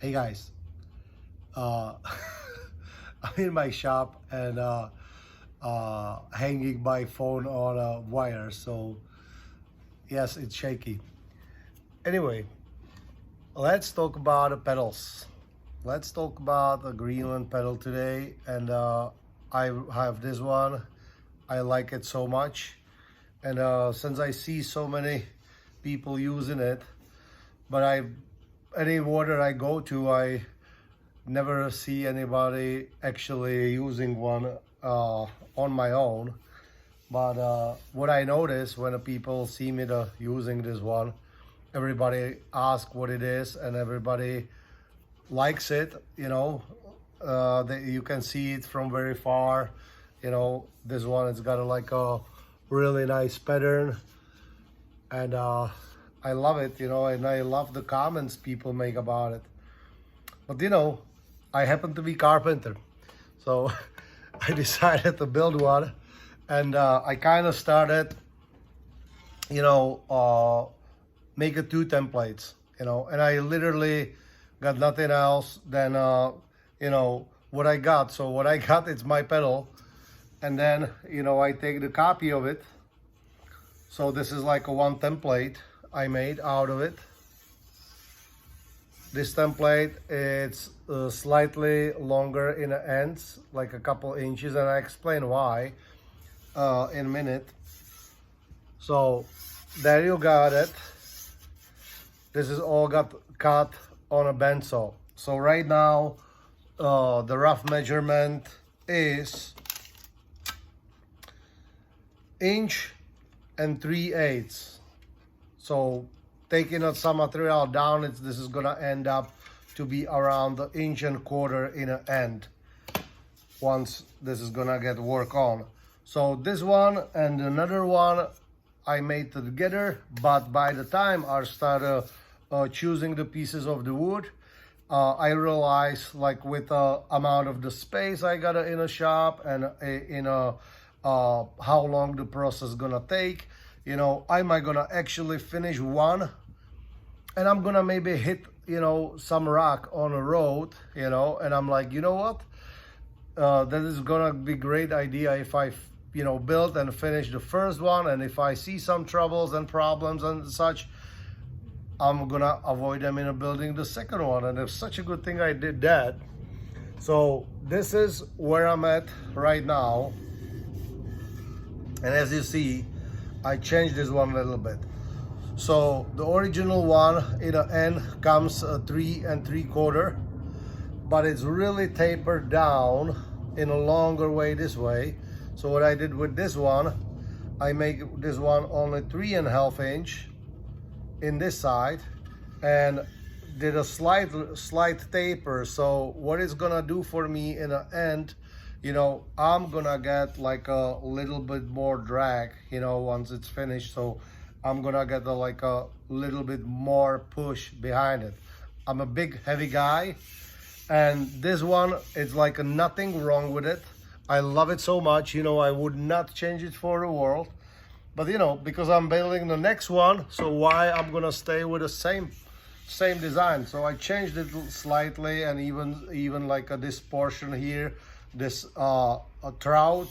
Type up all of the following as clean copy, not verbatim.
Hey guys, uh, I'm in my shop and hanging my phone on a wire, so yes, it's shaky. Anyway, let's talk about the pedals. Let's talk about the Greenland pedal today, and I have this one. I like it so much, and since I see so many people using it, but any water I go to, I never see anybody actually using one on my own. But what I notice when the people see me using this one, everybody asks what it is, and everybody likes it. You can see it from very far. This one, it's got like a really nice pattern, and I love it. And I love the comments people make about it. But I happen to be carpenter, so I decided to build one, and I kind of started, making two templates, and I literally got nothing else than, what I got. So what I got, it's my pedal, and then, I take the copy of it. So this is like a one template I made out of it. This template, it's slightly longer in the ends, like a couple inches, and I explain why in a minute. So there you got it. This is all got cut on a bandsaw. So right now, the rough measurement is 1 3/8 inches. So taking some material down, this is gonna end up to be around 1 1/4 inches in an end once this is gonna get work on. So this one and another one I made together, but by the time I started choosing the pieces of the wood, I realized, like, with the amount of the space I got in a shop and how long the process is gonna take, am I gonna actually finish one, and I'm gonna maybe hit some rock on a road, and I'm like, what, that is gonna be great idea if I build and finish the first one, and if I see some troubles and problems and such, I'm gonna avoid them in building the second one. And it's such a good thing I did that. So this is where I'm at right now, and as you see, I changed this one a little bit. So the original one in the end comes 3 3/4, but it's really tapered down in a longer way this way. So what I did with this one, I make this one only 3.5 inches in this side, and did a slight taper. So what it's gonna do for me in the end, I'm gonna get like a little bit more drag, once it's finished. So I'm gonna get like a little bit more push behind it. I'm a big heavy guy, and this one, it's like nothing wrong with it. I love it so much, I would not change it for the world. But because I'm building the next one, so why I'm gonna stay with the same design. So I changed it slightly, and even like this portion here, this throat,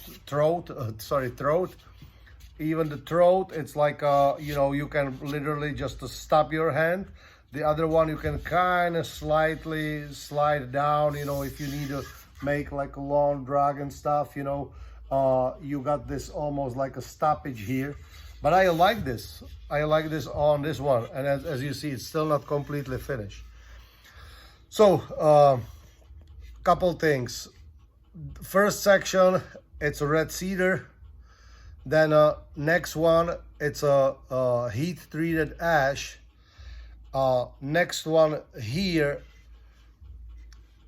even the throat, it's like you can literally just stop your hand. The other one, you can kind of slightly slide down, if you need to make like a long drag and stuff. You got this almost like a stoppage here. But I like this on this one, and as you see, it's still not completely finished. So couple things. First section, it's a red cedar. Then next one, it's a heat treated ash. Next one here,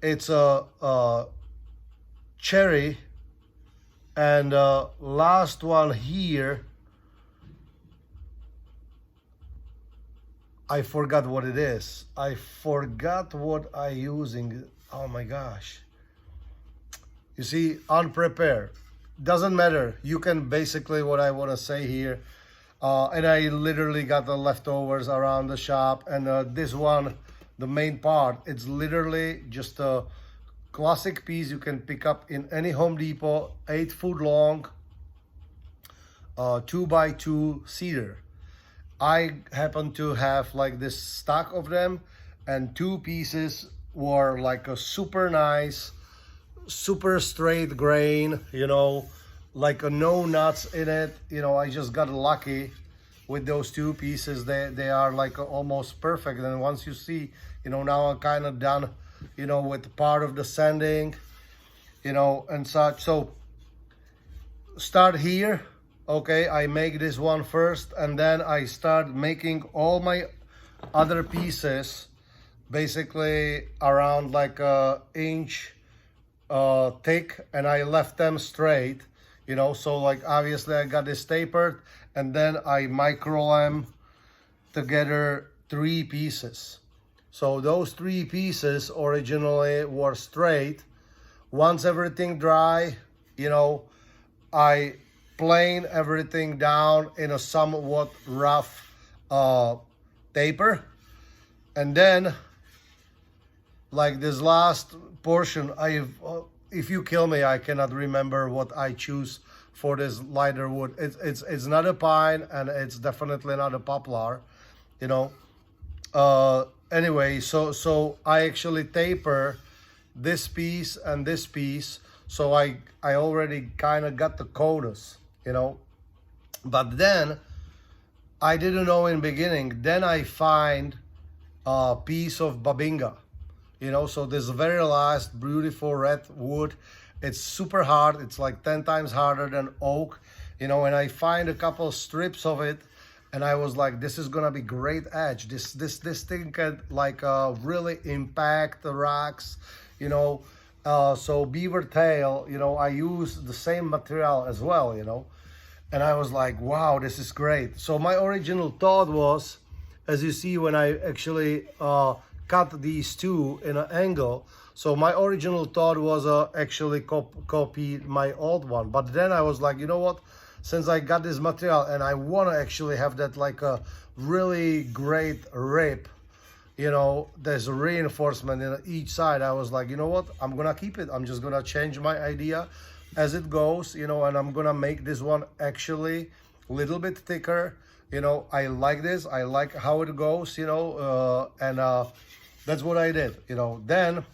it's a cherry, and last one here, I forgot what it is. I forgot what I using. Oh my gosh. You see, unprepared. Doesn't matter. You can basically, what I want to say here, and I literally got the leftovers around the shop, and this one the main part. It's literally just a classic piece you can pick up in any Home Depot, 8 foot long, 2x2 cedar. I happen to have like this stack of them, and 2 pieces were like a super nice, super straight grain, you know, like a no nuts in it. You know, I just got lucky with those 2 pieces. They are like almost perfect. And once you see, you know, now I'm kind of done, you know, with part of the sanding, you know, and such. So start here. Okay, I make this one first, and then I start making all my other pieces basically around like a inch thick, and I left them straight, you know. So like obviously I got this tapered, and then I micro them together 3 pieces. So those 3 pieces originally were straight. Once everything dry, you know, I plane everything down in a somewhat rough taper, and then like this last portion, if you kill me, I cannot remember what I choose for this lighter wood. It's not a pine, and it's definitely not a poplar, you know. Anyway, so I actually taper this piece and this piece, so I already kind of got the codas, you know. But then I didn't know in beginning. Then I find a piece of babinga, you know. So this very last beautiful red wood, it's super hard. It's like 10 times harder than oak, you know. And I find a couple strips of it, and I was like, this is gonna be great edge. This thing can like really impact the rocks, you know. So beaver tail, you know, I use the same material as well, you know. And I was like, wow, this is great. So my original thought was, as you see when I actually cut these 2 in an angle, so my original thought was actually copy my old one. But then I was like, you know what, since I got this material and I want to actually have that like a really great rip, you know, there's a reinforcement in each side, I was like, you know what, I'm gonna keep it. I'm just gonna change my idea as it goes, you know, and I'm gonna make this one actually a little bit thicker, you know. I like this, I like how it goes, you know, and that's what I did, you know. Then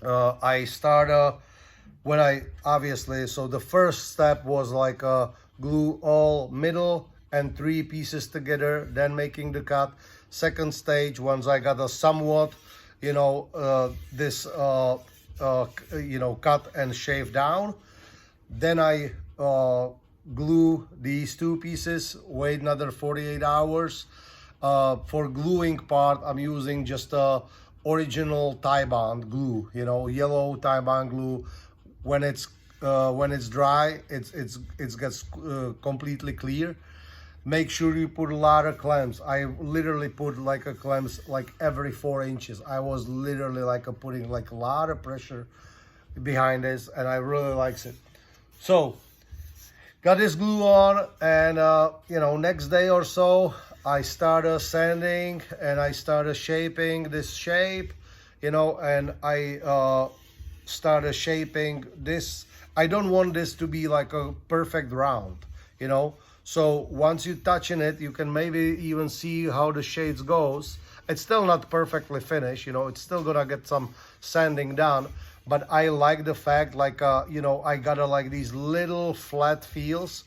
I started when I obviously, so the first step was like glue all middle and 3 pieces together, then making the cut. Second stage, once I got a somewhat, you know, this you know, cut and shave down, then I glue these 2 pieces, wait another 48 hours. For gluing part, I'm using just original Tie Bond glue, you know, yellow Tie Bond glue. When it's dry, it gets completely clear. Make sure you put a lot of clamps. I literally put like a clamps like every 4 inches. I was literally like putting like a lot of pressure behind this, and I really likes it. So got this glue on, and you know, next day or so I started sanding and I started shaping this shape, you know, and I started shaping this. I don't want this to be like a perfect round, you know. So once you touching it, you can maybe even see how the shades goes. It's still not perfectly finished, you know, it's still gonna get some sanding done, but I like the fact like, you know, I got like these little flat feels.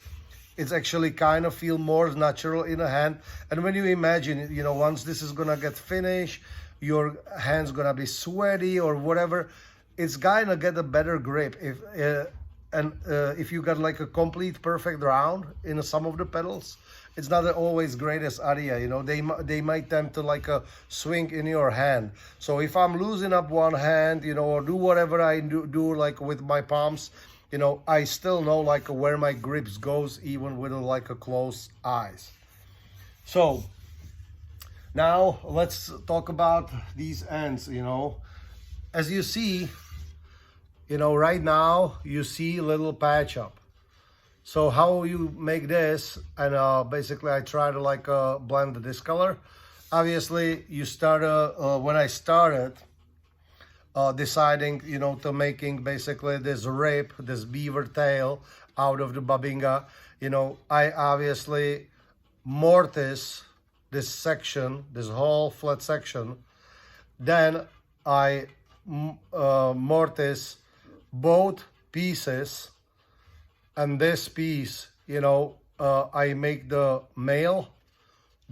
It's actually kind of feel more natural in the hand. And when you imagine, you know, once this is gonna get finished, your hand's gonna be sweaty or whatever, it's gonna get a better grip. If you got like a complete perfect round in some of the pedals, it's not always greatest idea, you know. They might tend to like swing in your hand. So if I'm losing up one hand, you know, or do whatever I do like with my palms, you know, I still know like where my grips goes even with like a closed eyes. So now let's talk about these ends, you know. As you see, you know, right now you see a little patch up. So how you make this, and basically I try to like blend this color, obviously you start when I started deciding, you know, to making basically this rib, this beaver tail out of the babinga, you know, I obviously mortise this section, this whole flat section. Then I mortise both pieces, and this piece, you know, I make the male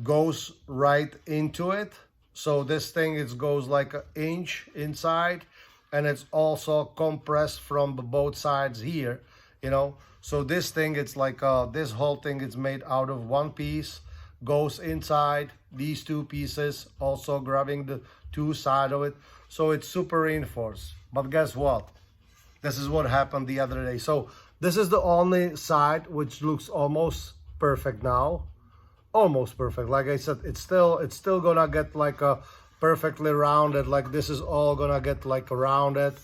goes right into it. So this thing, it goes like an inch inside, and it's also compressed from both sides here, you know. So this thing, it's like this whole thing is made out of one piece, goes inside these two pieces, also grabbing the two sides of it. So it's super reinforced. But guess what? This is what happened the other day. So this is the only side which looks almost perfect now. Almost perfect. Like I said, it's still gonna get like a perfectly rounded. Like this is all gonna get like rounded.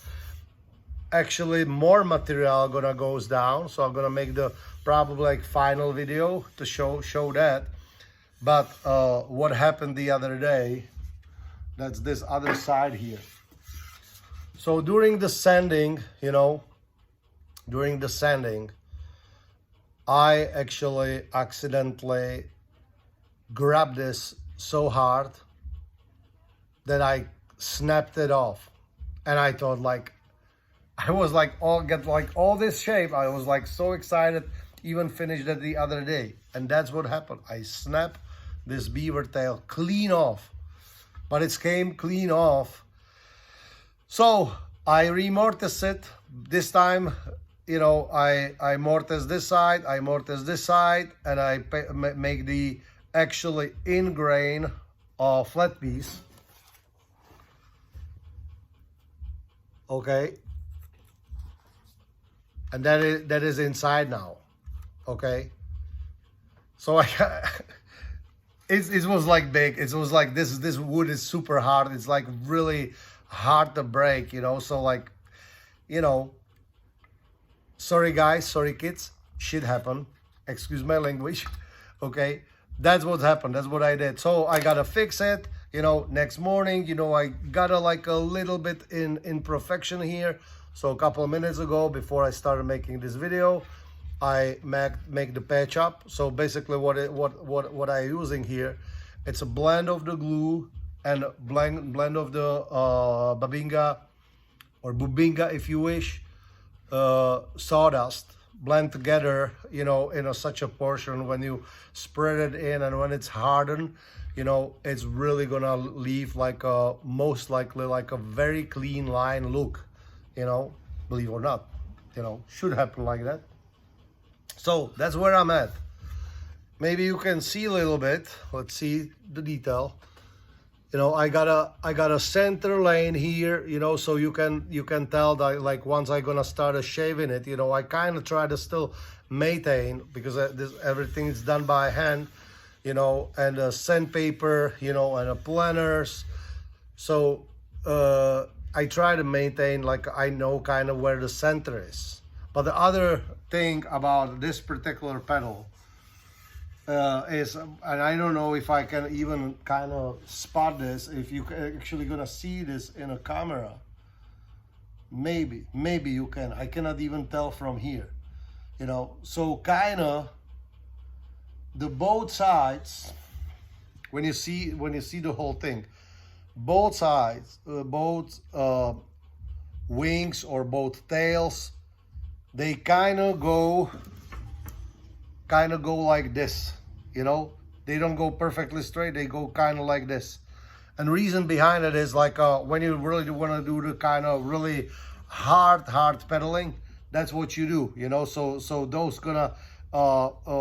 Actually, more material gonna goes down, so I'm gonna make the probably like final video to show that. But what happened the other day, that's this other side here. So during the sanding, you know, during the sanding, I actually accidentally grabbed this so hard that I snapped it off. And I thought, like, I was like all this shape. I was like so excited, even finished it the other day. And that's what happened. I snapped this beaver tail clean off, but it came clean off. So I remortise it this time. You know, I mortise this side, I mortise this side, and I make the actually in-grain flat piece. Okay, and that is inside now. Okay, so it was like big. It was like this wood is super hard. It's like really hard to break, you know. So like, you know, sorry guys, sorry kids, shit happened. Excuse my language. Okay, that's what happened. That's what I did. So I gotta fix it. You know, next morning, you know, I got like a little bit in imperfection here. So a couple of minutes ago, before I started making this video, I make the patch up. So basically what I using here, it's a blend of the glue and blend of the babinga or bubinga, if you wish, sawdust, blend together, you know, in such a portion. When you spread it in and when it's hardened, you know, it's really gonna leave like a, most likely like a very clean line look, you know, believe it or not, you know, should happen like that. So that's where I'm at. Maybe you can see a little bit. Let's see the detail. You know, I got a center lane here, you know, so you can tell that like once I'm gonna start shaving it, you know, I kind of try to still maintain, because everything is done by hand, you know, and sandpaper, you know, and planners. So I try to maintain like I know kind of where the center is. But the other thing about this particular pedal is, and I don't know if I can even kind of spot this, if you actually gonna see this in a camera. Maybe you can. I cannot even tell from here, you know. So kind of the both sides, when you see the whole thing, both sides, both wings or both tails, they kind of go like this, you know. They don't go perfectly straight, they go kind of like this. And reason behind it is like when you really want to do the kind of really hard pedaling, that's what you do, you know. So those gonna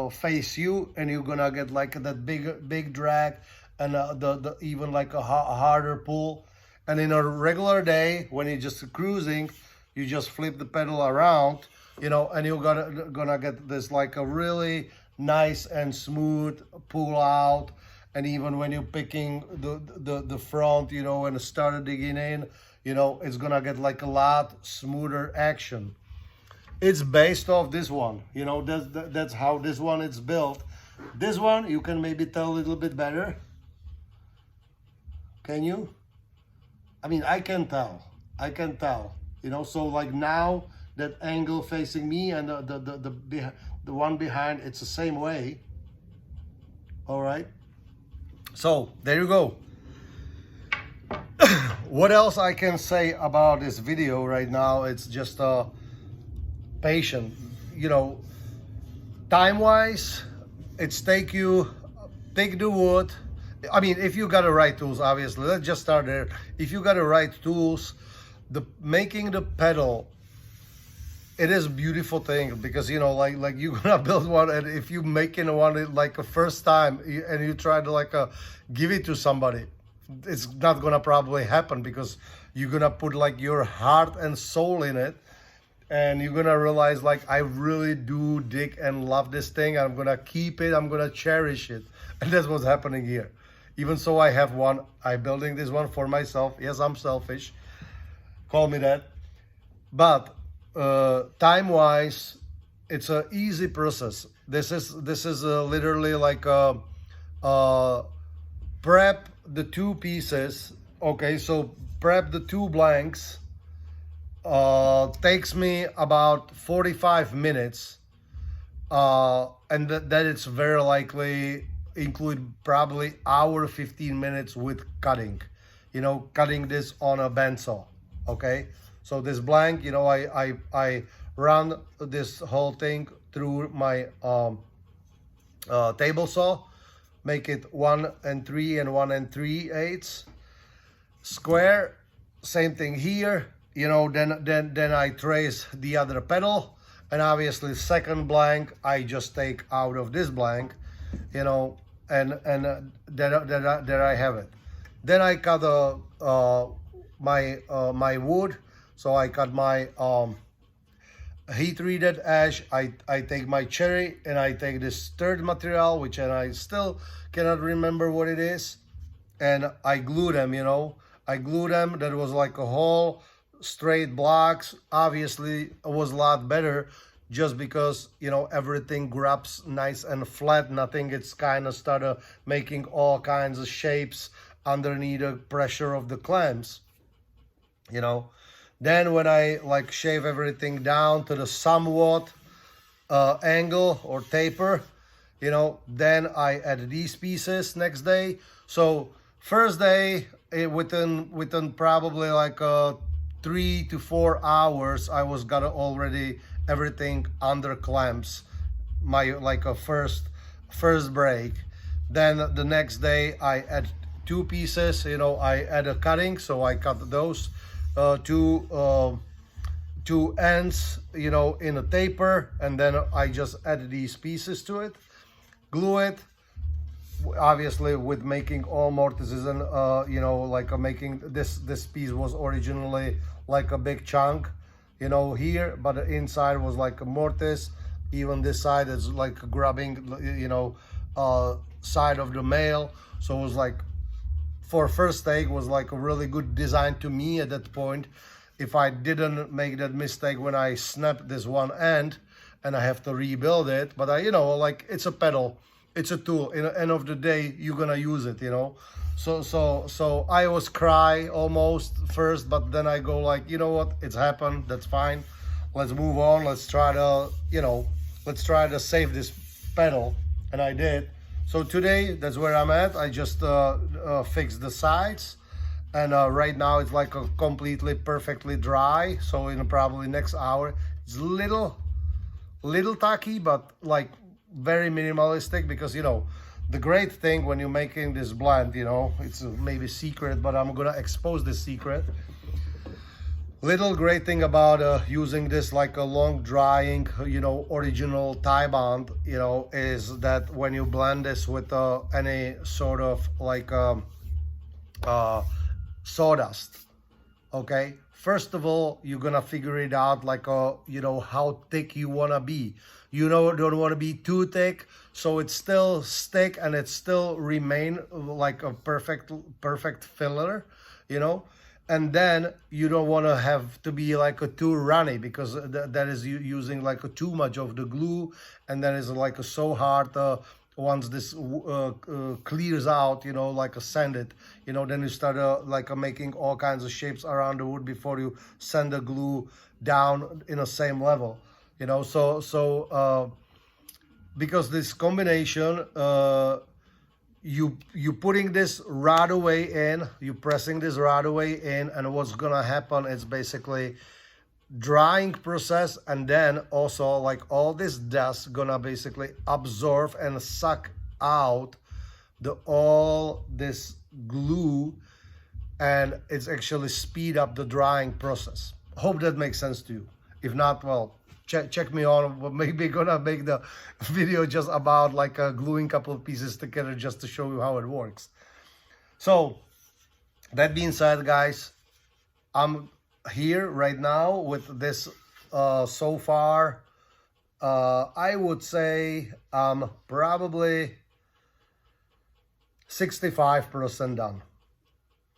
face you, and you're gonna get like that big drag, and the even like a harder pull. And in a regular day, when you're just cruising, you just flip the pedal around, you know, and you're gonna get this like a really nice and smooth pull out. And even when you're picking the front, you know, and start digging in, you know, it's gonna get like a lot smoother action. It's based off this one, you know. That's how this one is built. This one you can maybe tell a little bit better. Can you? I mean, I can tell. I can tell. You know, so like now that angle facing me and the one behind, it's the same way. All right. So there you go. What else I can say about this video right now? It's just patient. You know, time-wise, it's take the wood. I mean, if you got the right tools, obviously. Let's just start there. If you got the right tools, making the pedal, it is a beautiful thing, because you know, like you're gonna build one, and if you making one like a first time and you try to like give it to somebody, it's not gonna probably happen, because you're gonna put like your heart and soul in it, and you're gonna realize like, I really do dig and love this thing. I'm gonna keep it, I'm gonna cherish it. And that's what's happening here. Even so, I have one, I'm building this one for myself. Yes, I'm selfish, call me that. But time wise, it's an easy process. This is literally like prep the two pieces. Okay, so prep the two blanks takes me about 45 minutes, and that it's very likely include probably hour 15 minutes with cutting, you know, cutting this on a bandsaw. Okay, so this blank, you know, I run this whole thing through my table saw, make it 1 3 and 1 3/8 square. Same thing here, you know. Then I trace the other pedal, and obviously second blank I just take out of this blank, you know, and there I have it. Then I cut my wood. So I cut my heat treated ash. I take my cherry, and I take this third material, which I still cannot remember what it is, and I glue them, you know. I glue them. That was like a whole straight blocks. Obviously it was a lot better, just because, you know, everything grabs nice and flat. Nothing gets kind of started making all kinds of shapes underneath the pressure of the clamps, you know. Then when I like shave everything down to the somewhat angle or taper, you know, then I add these pieces next day. So first day, within probably like 3 to 4 hours, I was got already everything under clamps, my like a first break. Then the next day I add two pieces, you know, I add a cutting, so I cut those two ends, you know, in a taper, and then I just add these pieces to it, glue it, obviously with making all mortises, and you know, like making this piece was originally like a big chunk, you know, here, but the inside was like a mortise. Even this side is like grabbing, you know, side of the male. So it was like, for first take, was like a really good design to me at that point. If I didn't make that mistake when I snapped this one end and I have to rebuild it, but I, you know, like, it's a pedal, it's a tool. In the end of the day, you're gonna use it, you know. So I always cry almost first, but then I go like, you know what, it's happened, that's fine, let's move on, let's try to, you know, let's try to save this pedal. And I did. So today, that's where I'm at. I just fixed the sides, and right now it's like a completely perfectly dry. So in probably next hour, it's little tacky, but like very minimalistic, because, you know, the great thing when you're making this blend, you know, it's maybe secret, but I'm gonna expose this secret. Little great thing about using this like a long drying, you know, original tie bond, you know, is that when you blend this with any sort of like sawdust, okay, first of all, you're gonna figure it out like you know, how thick you wanna be. You know, don't want to be too thick, so it's still stick and it still remain like a perfect filler, you know. And then you don't want to have to be like a too runny, because that is using like too much of the glue, and then it's like so hard to once this clears out, you know, like a sand it, you know, then you start making all kinds of shapes around the wood before you send the glue down in the same level, you know. So because this combination, you putting this right away in, you pressing this right away in, and what's gonna happen is basically drying process, and then also like all this dust gonna basically absorb and suck out all this glue, and it's actually speed up the drying process. Hope that makes sense to you. If not, well, check me on. We're maybe gonna make the video just about like gluing a couple of pieces together just to show you how it works. So that being said, guys, I'm here right now with this so far I would say I'm probably 65% done,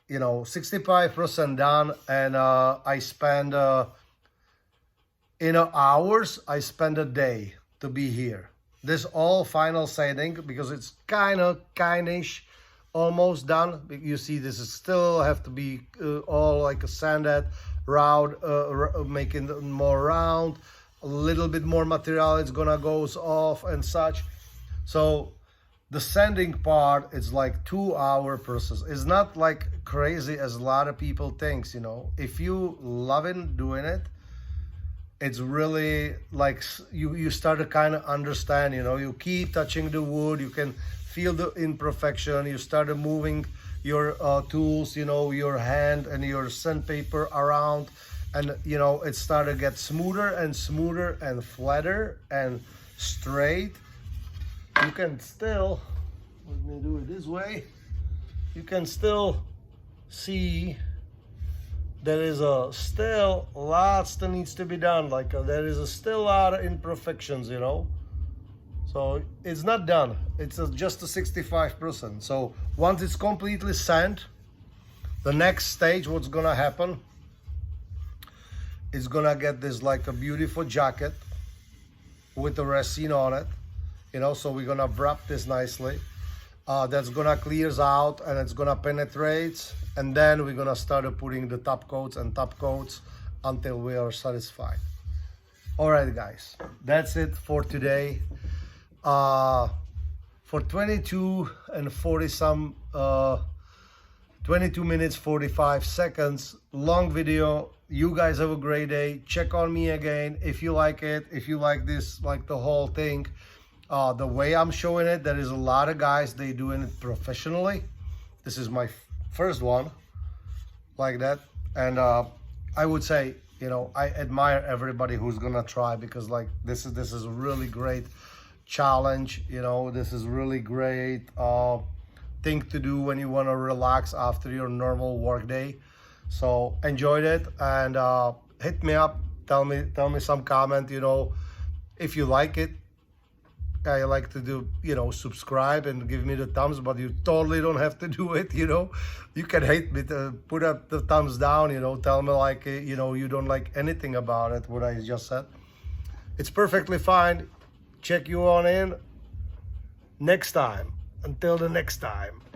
you know, 65% done. And I spend in hours, I spend a day to be here. This all final sanding, because it's kind-ish almost done. You see, this is still have to be all like a sanded round, making it more round. A little bit more material it's gonna goes off and such. So the sanding part is like 2-hour process. It's not like crazy as a lot of people thinks, you know. If you love it doing it, it's really like you start to kind of understand, you know. You keep touching the wood, you can feel the imperfection, you start moving your tools, you know, your hand and your sandpaper around, and you know, it started to get smoother and smoother and flatter and straight. You can still, let me do it this way, you can still see there is still lots that needs to be done. Like there is still a lot of imperfections, you know. So it's not done. It's just a 65%. So once it's completely sand, the next stage, what's gonna happen is gonna get this like a beautiful jacket with the resin on it, you know. So we're gonna wrap this nicely. That's gonna clears out and it's gonna penetrate, and then we're gonna start putting the top coats and top coats until we are satisfied. All right, guys, that's it for today. For 22 and 40 some 22 minutes 45 seconds long video. You guys have a great day. Check on me again if you like it, if you like this, like the whole thing, the way I'm showing it. There is a lot of guys, they doing it professionally. This is my first one like that, and I would say, you know, I admire everybody who's gonna try, because like this is a really great challenge, you know. This is really great thing to do when you want to relax after your normal work day. So enjoyed it, and hit me up, tell me some comment, you know, if you like it. I like to do, you know, subscribe and give me the thumbs, but you totally don't have to do it, you know. You can hate me, put up the thumbs down, you know, tell me like, you know, you don't like anything about it, what I just said. It's perfectly fine. Check you on in next time. Until the next time.